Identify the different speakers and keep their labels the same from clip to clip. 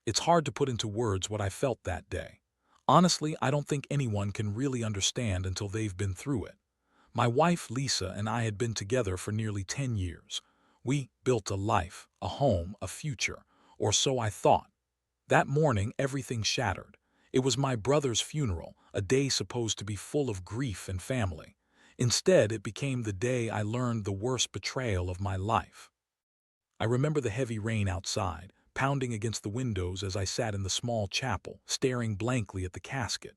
Speaker 1: It's hard to put into words what I felt that day. Honestly, I don't think anyone can really understand until they've been through it. My wife, Lisa, and I had been together for nearly 10 years. We built a life, a home, a future, or so I thought. That morning, everything shattered. It was my brother's funeral, a day supposed to be full of grief and family. Instead, it became the day I learned the worst betrayal of my life. I remember the heavy rain outside, pounding against the windows as I sat in the small chapel, staring blankly at the casket.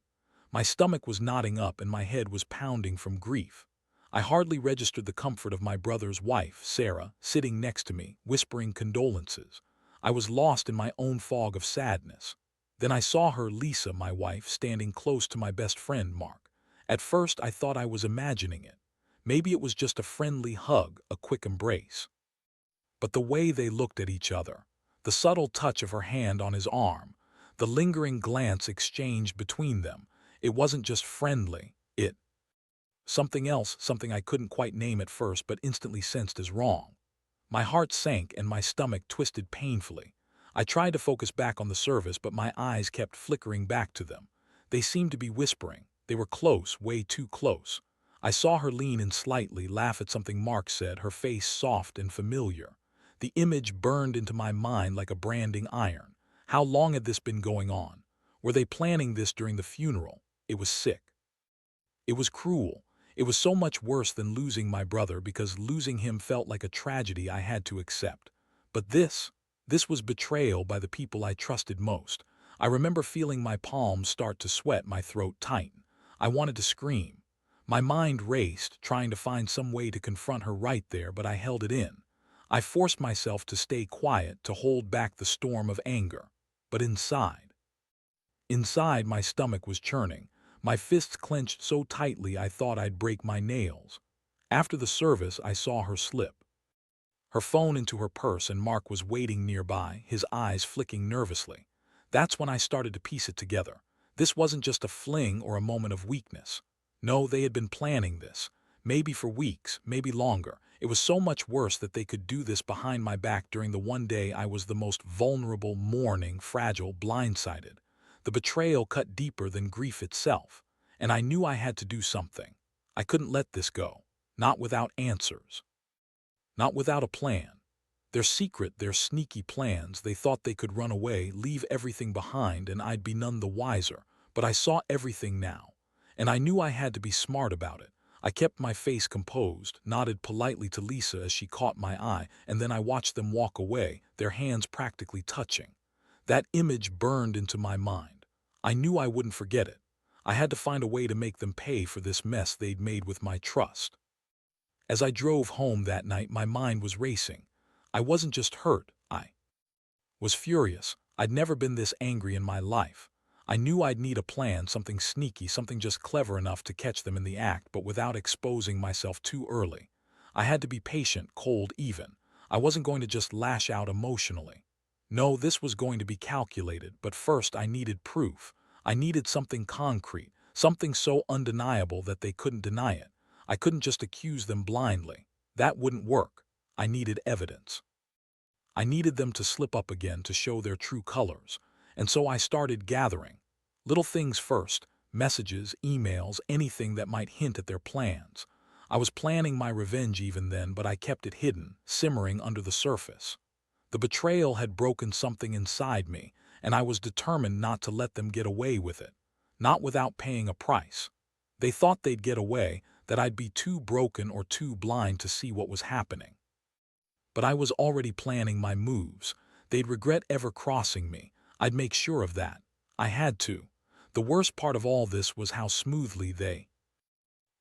Speaker 1: My stomach was knotting up and my head was pounding from grief. I hardly registered the comfort of my brother's wife, Sarah, sitting next to me, whispering condolences. I was lost in my own fog of sadness. Then I saw her, Lisa, my wife, standing close to my best friend, Mark. At first, I thought I was imagining it. Maybe it was just a friendly hug, a quick embrace. But the way they looked at each other, the subtle touch of her hand on his arm, the lingering glance exchanged between them, it wasn't just friendly, it something else, something I couldn't quite name at first but instantly sensed as wrong. My heart sank and my stomach twisted painfully. I tried to focus back on the service, but my eyes kept flickering back to them. They seemed to be whispering. They were close, way too close. I saw her lean in slightly, laugh at something Mark said, her face soft and familiar. The image burned into my mind like a branding iron. How long had this been going on? Were they planning this during the funeral? It was sick. It was cruel. It was so much worse than losing my brother because losing him felt like a tragedy I had to accept. But this was betrayal by the people I trusted most. I remember feeling my palms start to sweat, my throat tighten. I wanted to scream. My mind raced, trying to find some way to confront her right there, but I held it in. I forced myself to stay quiet, to hold back the storm of anger. But inside my stomach was churning. My fists clenched so tightly I thought I'd break my nails. After the service, I saw her slip her phone into her purse, and Mark was waiting nearby, his eyes flicking nervously. That's when I started to piece it together. This wasn't just a fling or a moment of weakness. No, they had been planning this. Maybe for weeks, maybe longer. It was so much worse that they could do this behind my back during the one day I was the most vulnerable, mourning, fragile, blindsided. The betrayal cut deeper than grief itself, and I knew I had to do something. I couldn't let this go, not without answers. Not without a plan. Their secret, their sneaky plans, they thought they could run away, leave everything behind, and I'd be none the wiser. But I saw everything now, and I knew I had to be smart about it. I kept my face composed, nodded politely to Lisa as she caught my eye, and then I watched them walk away, their hands practically touching. That image burned into my mind. I knew I wouldn't forget it. I had to find a way to make them pay for this mess they'd made with my trust. As I drove home that night, my mind was racing. I wasn't just hurt, I was furious. I'd never been this angry in my life. I knew I'd need a plan, something sneaky, something just clever enough to catch them in the act, but without exposing myself too early. I had to be patient, cold, even. I wasn't going to just lash out emotionally. No, this was going to be calculated, but first I needed proof. I needed something concrete, something so undeniable that they couldn't deny it. I couldn't just accuse them blindly. That wouldn't work. I needed evidence. I needed them to slip up again, to show their true colors. And so I started gathering. Little things first, messages, emails, anything that might hint at their plans. I was planning my revenge even then, but I kept it hidden, simmering under the surface. The betrayal had broken something inside me, and I was determined not to let them get away with it. Not without paying a price. They thought they'd get away, that I'd be too broken or too blind to see what was happening. But I was already planning my moves. They'd regret ever crossing me. I'd make sure of that. I had to. The worst part of all this was how smoothly they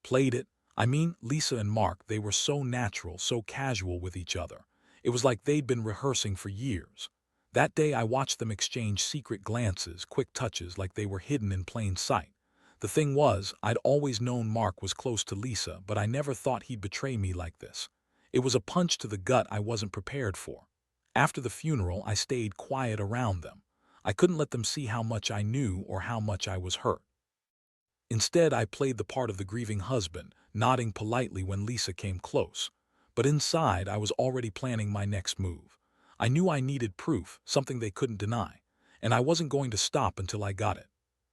Speaker 1: played it. I mean, Lisa and Mark, they were so natural, so casual with each other. It was like they'd been rehearsing for years. That day I watched them exchange secret glances, quick touches, like they were hidden in plain sight. The thing was, I'd always known Mark was close to Lisa, but I never thought he'd betray me like this. It was a punch to the gut I wasn't prepared for. After the funeral, I stayed quiet around them. I couldn't let them see how much I knew or how much I was hurt. Instead, I played the part of the grieving husband, nodding politely when Lisa came close. But inside, I was already planning my next move. I knew I needed proof, something they couldn't deny. and I wasn't going to stop until I got it.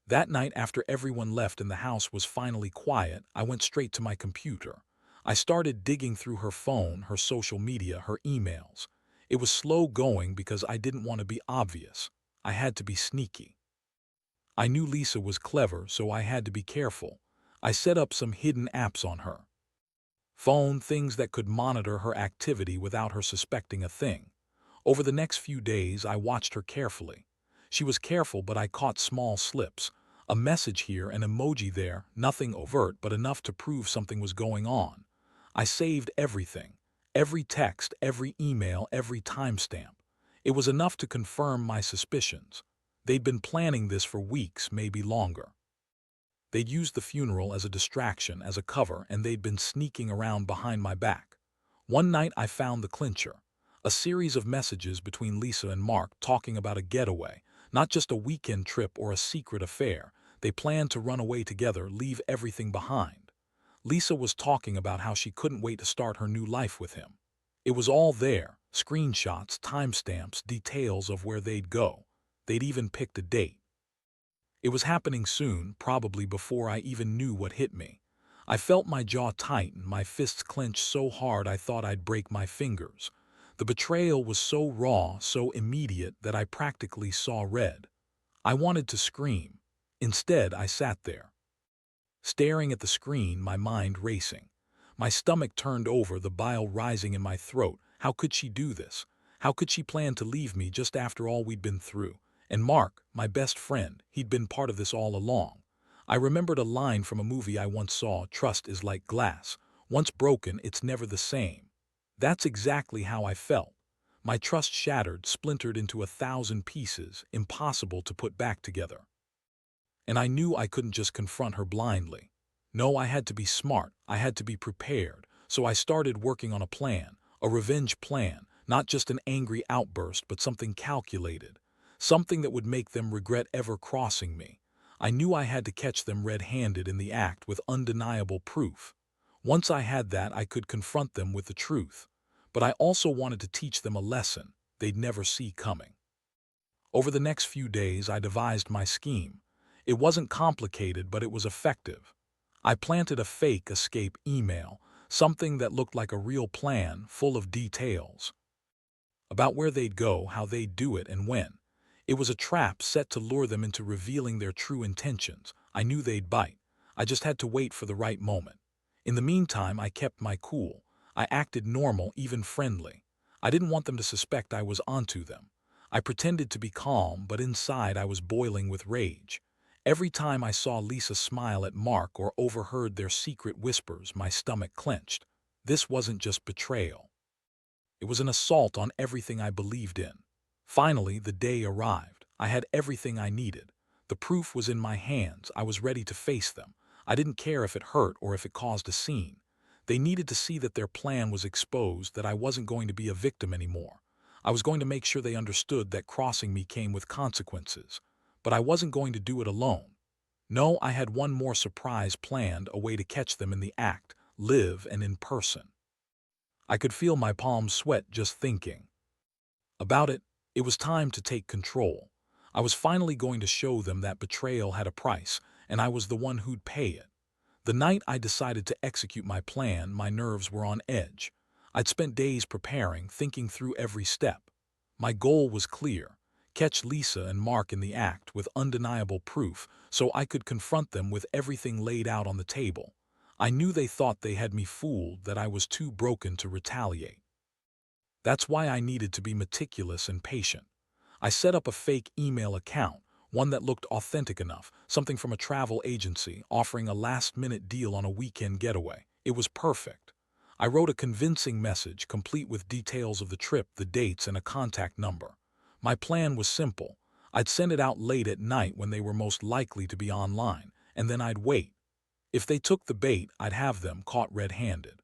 Speaker 1: That night, after everyone left and the house was finally quiet, I went straight to my computer. I started digging through her phone, her social media, her emails. It was slow going because I didn't want to be obvious. I had to be sneaky. I knew Lisa was clever, so I had to be careful. I set up some hidden apps on her phone, things that could monitor her activity without her suspecting a thing. Over the next few days, I watched her carefully. She was careful, but I caught small slips. A message here, an emoji there, nothing overt, but enough to prove something was going on. I saved everything. Every text, every email, every timestamp. It was enough to confirm my suspicions. They'd been planning this for weeks, maybe longer. They'd used the funeral as a distraction, as a cover, and they'd been sneaking around behind my back. One night I found the clincher. A series of messages between Lisa and Mark talking about a getaway, not just a weekend trip or a secret affair. They planned to run away together, leave everything behind. Lisa was talking about how she couldn't wait to start her new life with him. It was all there, screenshots, timestamps, details of where they'd go. They'd even picked a date. It was happening soon, probably before I even knew what hit me. I felt my jaw tighten, my fists clench so hard I thought I'd break my fingers. The betrayal was so raw, so immediate that I practically saw red. I wanted to scream. Instead, I sat there, staring at the screen, my mind racing. My stomach turned over, the bile rising in my throat. How could she do this? How could she plan to leave me just after all we'd been through? And Mark, my best friend, he'd been part of this all along. I remembered a line from a movie I once saw: "Trust is like glass. Once broken, it's never the same." That's exactly how I felt. My trust shattered, splintered into 1,000 pieces, impossible to put back together. And I knew I couldn't just confront her blindly. No, I had to be smart. I had to be prepared. So I started working on a revenge plan, not just an angry outburst, but something calculated, something that would make them regret ever crossing me. I knew I had to catch them red-handed in the act with undeniable proof. Once I had that, I could confront them with the truth. But I also wanted to teach them a lesson they'd never see coming. Over the next few days, I devised my scheme. It wasn't complicated, but it was effective. I planted a fake escape email, something that looked like a real plan, full of details about where they'd go, how they'd do it, and when. It was a trap set to lure them into revealing their true intentions. I knew they'd bite. I just had to wait for the right moment. In the meantime, I kept my cool. I acted normal, even friendly. I didn't want them to suspect I was onto them. I pretended to be calm, but inside I was boiling with rage. Every time I saw Lisa smile at Mark or overheard their secret whispers, my stomach clenched. This wasn't just betrayal. It was an assault on everything I believed in. Finally, the day arrived. I had everything I needed. The proof was in my hands. I was ready to face them. I didn't care if it hurt or if it caused a scene. They needed to see that their plan was exposed, that I wasn't going to be a victim anymore. I was going to make sure they understood that crossing me came with consequences. But I wasn't going to do it alone. No, I had one more surprise planned, a way to catch them in the act, live and in person. I could feel my palms sweat just thinking about it. It was time to take control. I was finally going to show them that betrayal had a price, and I was the one who'd pay it. The night I decided to execute my plan, my nerves were on edge. I'd spent days preparing, thinking through every step. My goal was clear: catch Lisa and Mark in the act with undeniable proof so I could confront them with everything laid out on the table. I knew they thought they had me fooled, that I was too broken to retaliate. That's why I needed to be meticulous and patient. I set up a fake email account, one that looked authentic enough, something from a travel agency offering a last-minute deal on a weekend getaway. It was perfect. I wrote a convincing message, complete with details of the trip, the dates, and a contact number. My plan was simple. I'd send it out late at night when they were most likely to be online, and then I'd wait. If they took the bait, I'd have them caught red-handed.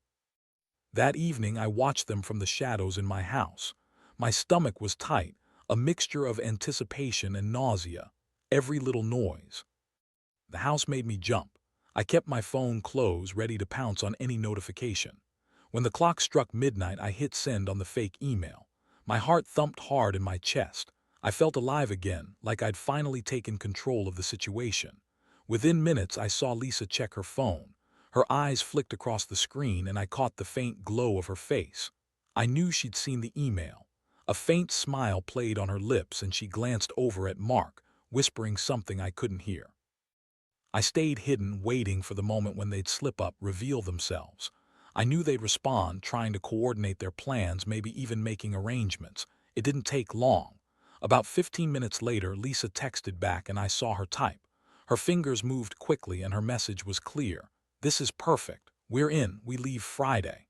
Speaker 1: That evening, I watched them from the shadows in my house. My stomach was tight, a mixture of anticipation and nausea. Every little noise. The house made me jump. I kept my phone close, ready to pounce on any notification. When the clock struck midnight, I hit send on the fake email. My heart thumped hard in my chest. I felt alive again, like I'd finally taken control of the situation. Within minutes, I saw Lisa check her phone. Her eyes flicked across the screen and I caught the faint glow of her face. I knew she'd seen the email. A faint smile played on her lips and she glanced over at Mark, whispering something I couldn't hear. I stayed hidden, waiting for the moment when they'd slip up, reveal themselves. I knew they'd respond, trying to coordinate their plans, maybe even making arrangements. It didn't take long. About 15 minutes later, Lisa texted back and I saw her type. Her fingers moved quickly and her message was clear. "This is perfect. We're in. We leave Friday."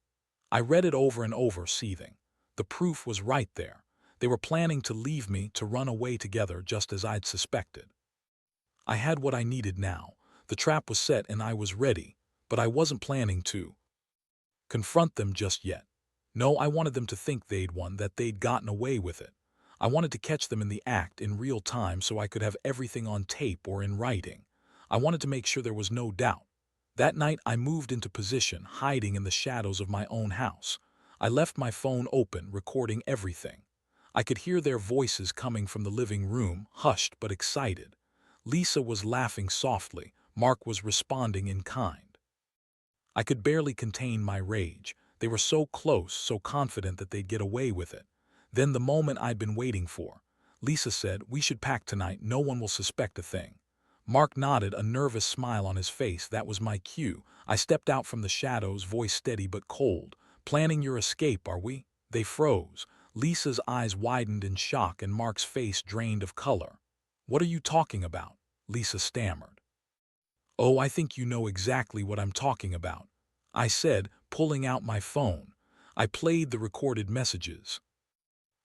Speaker 1: I read it over and over, seething. The proof was right there. They were planning to leave me, to run away together, just as I'd suspected. I had what I needed now. The trap was set and I was ready, but I wasn't planning to confront them just yet. No, I wanted them to think they'd won, that they'd gotten away with it. I wanted to catch them in the act in real time so I could have everything on tape or in writing. I wanted to make sure there was no doubt. That night I moved into position, hiding in the shadows of my own house. I left my phone open, recording everything. I could hear their voices coming from the living room, hushed but excited. Lisa was laughing softly. Mark was responding in kind. I could barely contain my rage. They were so close, so confident that they'd get away with it. Then the moment I'd been waiting for. Lisa said, "We should pack tonight. No one will suspect a thing." Mark nodded, a nervous smile on his face. That was my cue. I stepped out from the shadows, voice steady but cold. "Planning your escape, are we?" They froze. Lisa's eyes widened in shock and Mark's face drained of color. "What are you talking about?" Lisa stammered. "Oh, I think you know exactly what I'm talking about," I said, pulling out my phone. I played the recorded messages,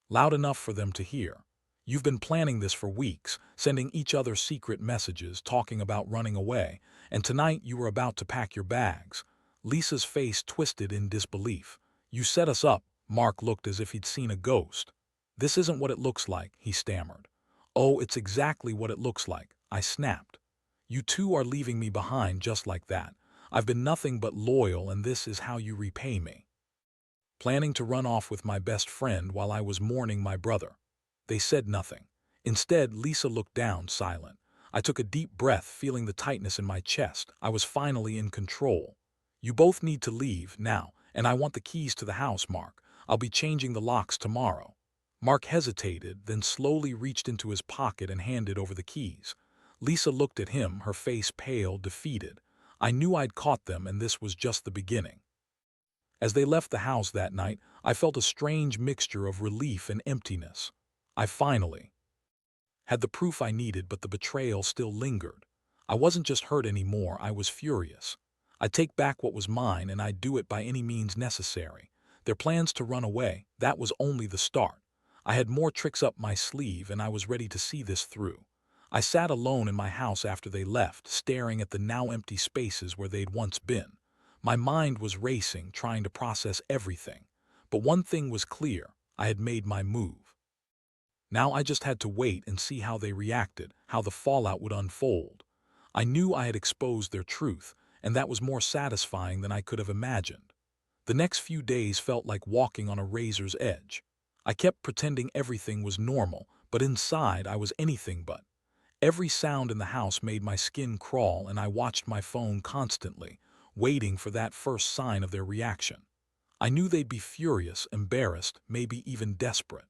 Speaker 1: loud enough for them to hear. "You've been planning this for weeks, sending each other secret messages, talking about running away, and tonight you were about to pack your bags." Lisa's face twisted in disbelief. "You set us up." Mark looked as if he'd seen a ghost. "This isn't what it looks like," he stammered. "Oh, it's exactly what it looks like," I snapped. "You two are leaving me behind just like that. I've been nothing but loyal and this is how you repay me. Planning to run off with my best friend while I was mourning my brother." They said nothing. Instead, Lisa looked down, silent. I took a deep breath, feeling the tightness in my chest. I was finally in control. "You both need to leave now, and I want the keys to the house, Mark. I'll be changing the locks tomorrow." Mark hesitated, then slowly reached into his pocket and handed over the keys. Lisa looked at him, her face pale, defeated. I knew I'd caught them and this was just the beginning. As they left the house that night, I felt a strange mixture of relief and emptiness. I finally had the proof I needed, but the betrayal still lingered. I wasn't just hurt anymore, I was furious. I'd take back what was mine and I'd do it by any means necessary. Their plans to run away, that was only the start. I had more tricks up my sleeve and I was ready to see this through. I sat alone in my house after they left, staring at the now empty spaces where they'd once been. My mind was racing, trying to process everything. But one thing was clear, I had made my move. Now I just had to wait and see how they reacted, how the fallout would unfold. I knew I had exposed their truth, and that was more satisfying than I could have imagined. The next few days felt like walking on a razor's edge. I kept pretending everything was normal, but inside I was anything but. Every sound in the house made my skin crawl and I watched my phone constantly, waiting for that first sign of their reaction. I knew they'd be furious, embarrassed, maybe even desperate.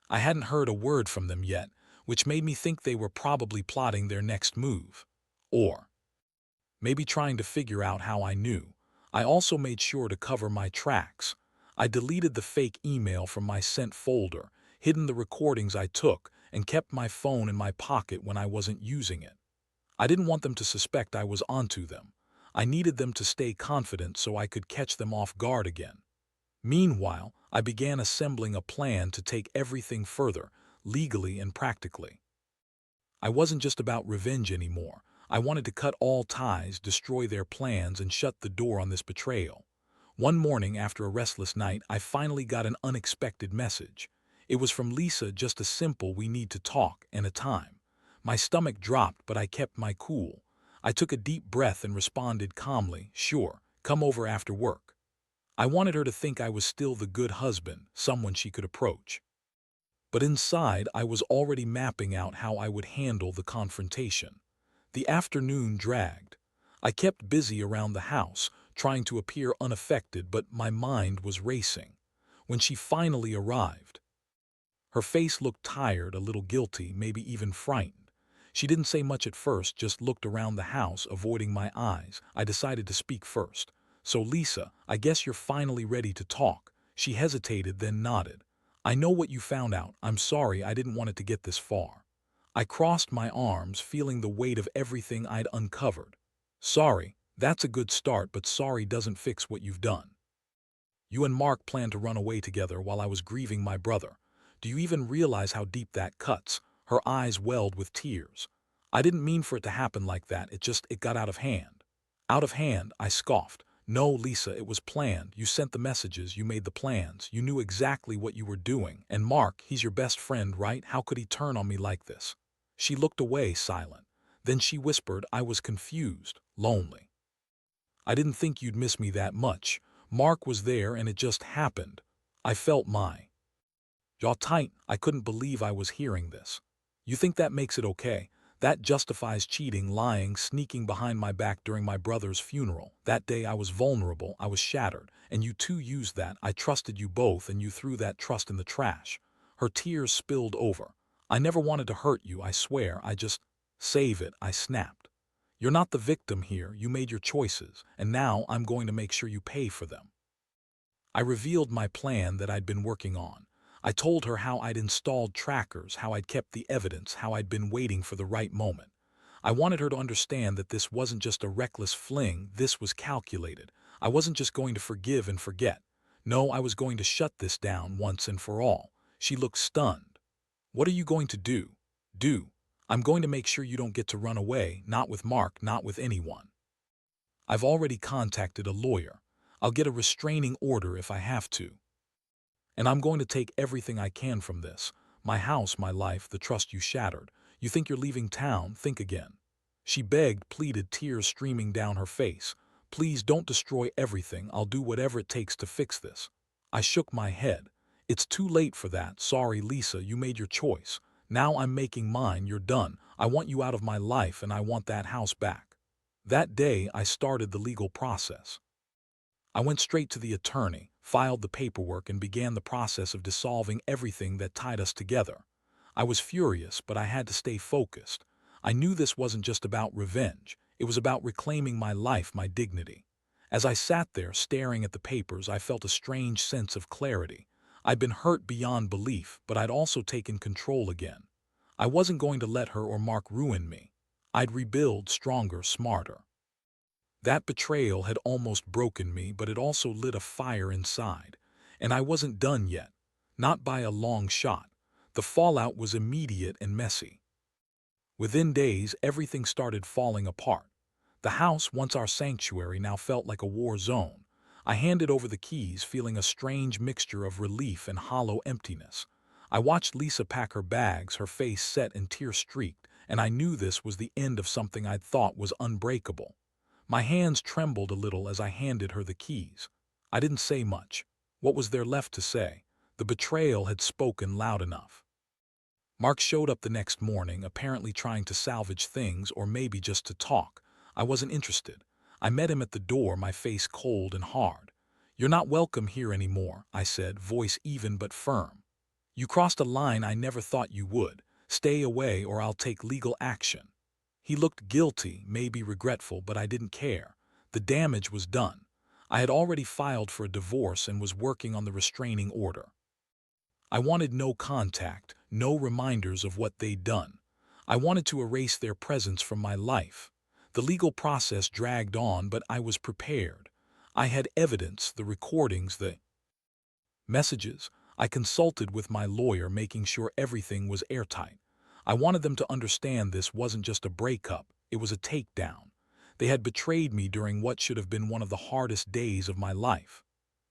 Speaker 1: I hadn't heard a word from them yet, which made me think they were probably plotting their next move. Or maybe trying to figure out how I knew. I also made sure to cover my tracks. I deleted the fake email from my sent folder, hidden the recordings I took, and kept my phone in my pocket when I wasn't using it. I didn't want them to suspect I was onto them. I needed them to stay confident so I could catch them off guard again. Meanwhile, I began assembling a plan to take everything further, legally and practically. I wasn't just about revenge anymore. I wanted to cut all ties, destroy their plans, and shut the door on this betrayal. One morning after a restless night, I finally got an unexpected message. It was from Lisa, just a simple "we need to talk" and a time. My stomach dropped, but I kept my cool. I took a deep breath and responded calmly, "Sure, come over after work." I wanted her to think I was still the good husband, someone she could approach. But inside, I was already mapping out how I would handle the confrontation. The afternoon dragged. I kept busy around the house, trying to appear unaffected, but my mind was racing. When she finally arrived, her face looked tired, a little guilty, maybe even frightened. She didn't say much at first, just looked around the house, avoiding my eyes. I decided to speak first. "So, Lisa, I guess you're finally ready to talk." She hesitated, then nodded. "I know what you found out. I'm sorry, I didn't want it to get this far." I crossed my arms, feeling the weight of everything I'd uncovered. "Sorry, that's a good start, but sorry doesn't fix what you've done. You and Mark planned to run away together while I was grieving my brother. Do you even realize how deep that cuts?" Her eyes welled with tears. "I didn't mean for it to happen like that, it got out of hand." "Out of hand?" I scoffed. "No, Lisa, it was planned. You sent the messages, you made the plans, you knew exactly what you were doing. And Mark, he's your best friend, right? How could he turn on me like this?" She looked away, silent. Then she whispered, "I was confused, lonely. I didn't think you'd miss me that much. Mark was there and it just happened." I felt my jaw tight. I couldn't believe I was hearing this. "You think that makes it okay? That justifies cheating, lying, sneaking behind my back during my brother's funeral. That day I was vulnerable, I was shattered, and you two used that. I trusted you both and you threw that trust in the trash." Her tears spilled over. "I never wanted to hurt you, I swear, I just—" "Save it," I snapped. "You're not the victim here, you made your choices, and now I'm going to make sure you pay for them." I revealed my plan that I'd been working on. I told her how I'd installed trackers, how I'd kept the evidence, how I'd been waiting for the right moment. I wanted her to understand that this wasn't just a reckless fling, this was calculated. I wasn't just going to forgive and forget. No, I was going to shut this down once and for all. She looked stunned. "What are you going to do?" "Do? I'm going to make sure you don't get to run away, not with Mark, not with anyone. I've already contacted a lawyer. I'll get a restraining order if I have to. And I'm going to take everything I can from this. My house, my life, the trust you shattered. You think you're leaving town? Think again." She begged, pleaded, tears streaming down her face. "Please don't destroy everything. I'll do whatever it takes to fix this." I shook my head. "It's too late for that. Sorry, Lisa, you made your choice. Now I'm making mine. You're done. I want you out of my life and I want that house back." That day, I started the legal process. I went straight to the attorney, filed the paperwork, and began the process of dissolving everything that tied us together. I was furious, but I had to stay focused. I knew this wasn't just about revenge. It was about reclaiming my life, my dignity. As I sat there staring at the papers, I felt a strange sense of clarity. I'd been hurt beyond belief, but I'd also taken control again. I wasn't going to let her or Mark ruin me. I'd rebuild stronger, smarter. That betrayal had almost broken me, but it also lit a fire inside. And I wasn't done yet. Not by a long shot. The fallout was immediate and messy. Within days, everything started falling apart. The house, once our sanctuary, now felt like a war zone. I handed over the keys, feeling a strange mixture of relief and hollow emptiness. I watched Lisa pack her bags, her face set and tear-streaked, and I knew this was the end of something I'd thought was unbreakable. My hands trembled a little as I handed her the keys. I didn't say much. What was there left to say? The betrayal had spoken loud enough. Mark showed up the next morning, apparently trying to salvage things or maybe just to talk. I wasn't interested. I met him at the door, my face cold and hard. "You're not welcome here anymore," I said, voice even but firm. "You crossed a line I never thought you would. Stay away or I'll take legal action." He looked guilty, maybe regretful, but I didn't care. The damage was done. I had already filed for a divorce and was working on the restraining order. I wanted no contact, no reminders of what they'd done. I wanted to erase their presence from my life. The legal process dragged on, but I was prepared. I had evidence, the recordings, the messages. I consulted with my lawyer, making sure everything was airtight. I wanted them to understand this wasn't just a breakup, it was a takedown. They had betrayed me during what should have been one of the hardest days of my life.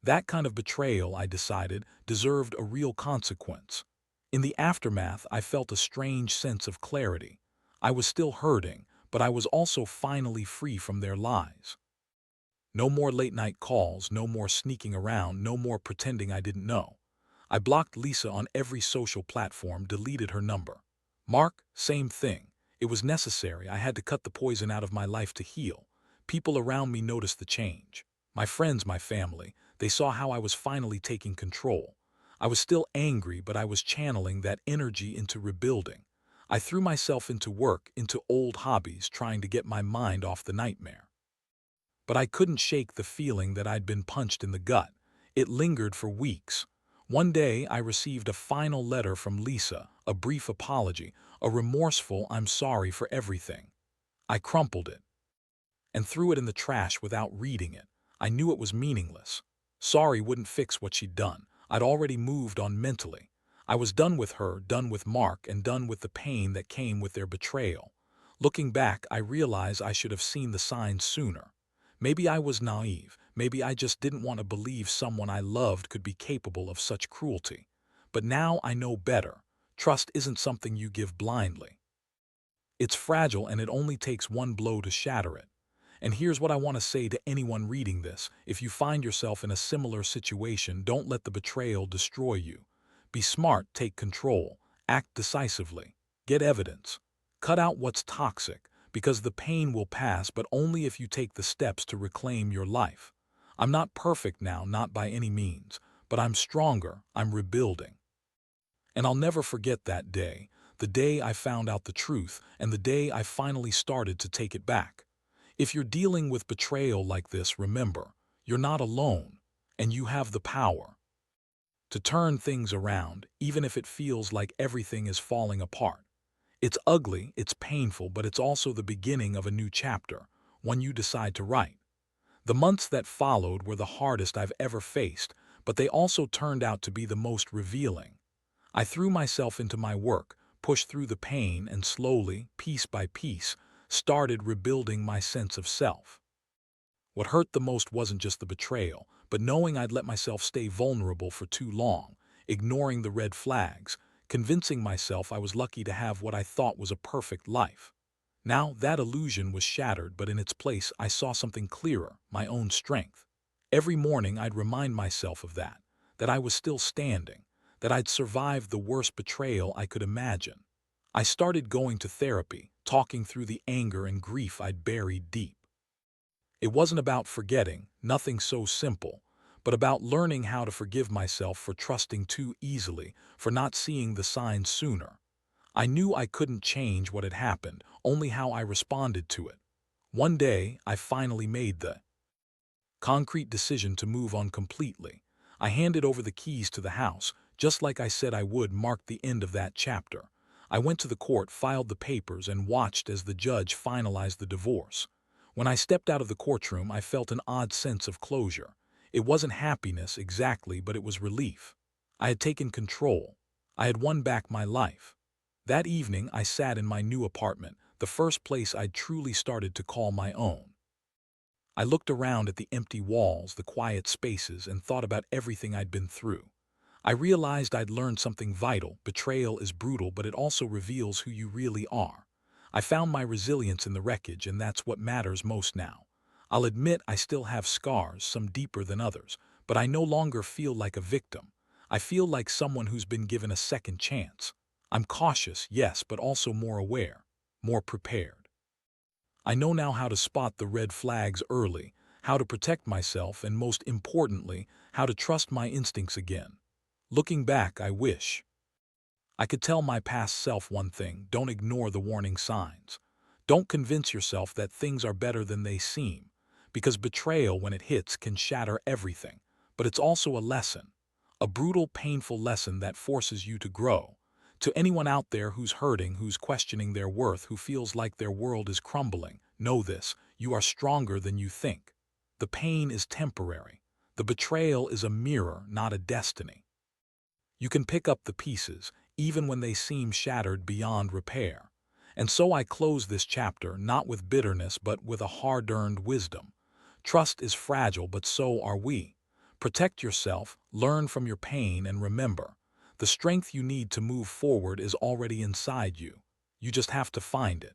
Speaker 1: That kind of betrayal, I decided, deserved a real consequence. In the aftermath, I felt a strange sense of clarity. I was still hurting, but I was also finally free from their lies. No more late-night calls, no more sneaking around, no more pretending I didn't know. I blocked Lisa on every social platform, deleted her number. Mark, same thing. It was necessary. I had to cut the poison out of my life to heal. People around me noticed the change. My friends, my family, they saw how I was finally taking control. I was still angry, but I was channeling that energy into rebuilding. I threw myself into work, into old hobbies, trying to get my mind off the nightmare. But I couldn't shake the feeling that I'd been punched in the gut. It lingered for weeks. One day, I received a final letter from Lisa, a brief apology, a remorseful "I'm sorry for everything." I crumpled it and threw it in the trash without reading it. I knew it was meaningless. Sorry wouldn't fix what she'd done. I'd already moved on mentally. I was done with her, done with Mark, and done with the pain that came with their betrayal. Looking back, I realize I should have seen the signs sooner. Maybe I was naive. Maybe I just didn't want to believe someone I loved could be capable of such cruelty. But now I know better. Trust isn't something you give blindly. It's fragile, and it only takes one blow to shatter it. And here's what I want to say to anyone reading this. If you find yourself in a similar situation, don't let the betrayal destroy you. Be smart, take control, act decisively, get evidence. Cut out what's toxic, because the pain will pass, but only if you take the steps to reclaim your life. I'm not perfect now, not by any means, but I'm stronger, I'm rebuilding. And I'll never forget that day, the day I found out the truth, and the day I finally started to take it back. If you're dealing with betrayal like this, remember, you're not alone, and you have the power to turn things around, even if it feels like everything is falling apart. It's ugly, it's painful, but it's also the beginning of a new chapter, one you decide to write. The months that followed were the hardest I've ever faced, but they also turned out to be the most revealing. I threw myself into my work, pushed through the pain, and slowly, piece by piece, started rebuilding my sense of self. What hurt the most wasn't just the betrayal, but knowing I'd let myself stay vulnerable for too long, ignoring the red flags, convincing myself I was lucky to have what I thought was a perfect life. Now that illusion was shattered, but in its place I saw something clearer, my own strength. Every morning I'd remind myself of that I was still standing, that I'd survived the worst betrayal I could imagine. I started going to therapy, talking through the anger and grief I'd buried deep. It wasn't about forgetting, nothing so simple, but about learning how to forgive myself for trusting too easily, for not seeing the signs sooner. I knew I couldn't change what had happened, only how I responded to it. One day, I finally made the concrete decision to move on completely. I handed over the keys to the house, just like I said I would, marked the end of that chapter. I went to the court, filed the papers, and watched as the judge finalized the divorce. When I stepped out of the courtroom, I felt an odd sense of closure. It wasn't happiness exactly, but it was relief. I had taken control. I had won back my life. That evening, I sat in my new apartment, the first place I'd truly started to call my own. I looked around at the empty walls, the quiet spaces, and thought about everything I'd been through. I realized I'd learned something vital. Betrayal is brutal, but it also reveals who you really are. I found my resilience in the wreckage, and that's what matters most now. I'll admit I still have scars, some deeper than others, but I no longer feel like a victim. I feel like someone who's been given a second chance. I'm cautious, yes, but also more aware, more prepared. I know now how to spot the red flags early, how to protect myself, and most importantly, how to trust my instincts again. Looking back, I wish I could tell my past self one thing: don't ignore the warning signs. Don't convince yourself that things are better than they seem, because betrayal, when it hits, can shatter everything. But it's also a lesson, a brutal, painful lesson that forces you to grow. To anyone out there who's hurting, who's questioning their worth, who feels like their world is crumbling, know this: you are stronger than you think. The pain is temporary. The betrayal is a mirror, not a destiny. You can pick up the pieces, even when they seem shattered beyond repair. And so I close this chapter not with bitterness, but with a hard-earned wisdom. Trust is fragile, but so are we. Protect yourself, learn from your pain, and remember, the strength you need to move forward is already inside you. You just have to find it.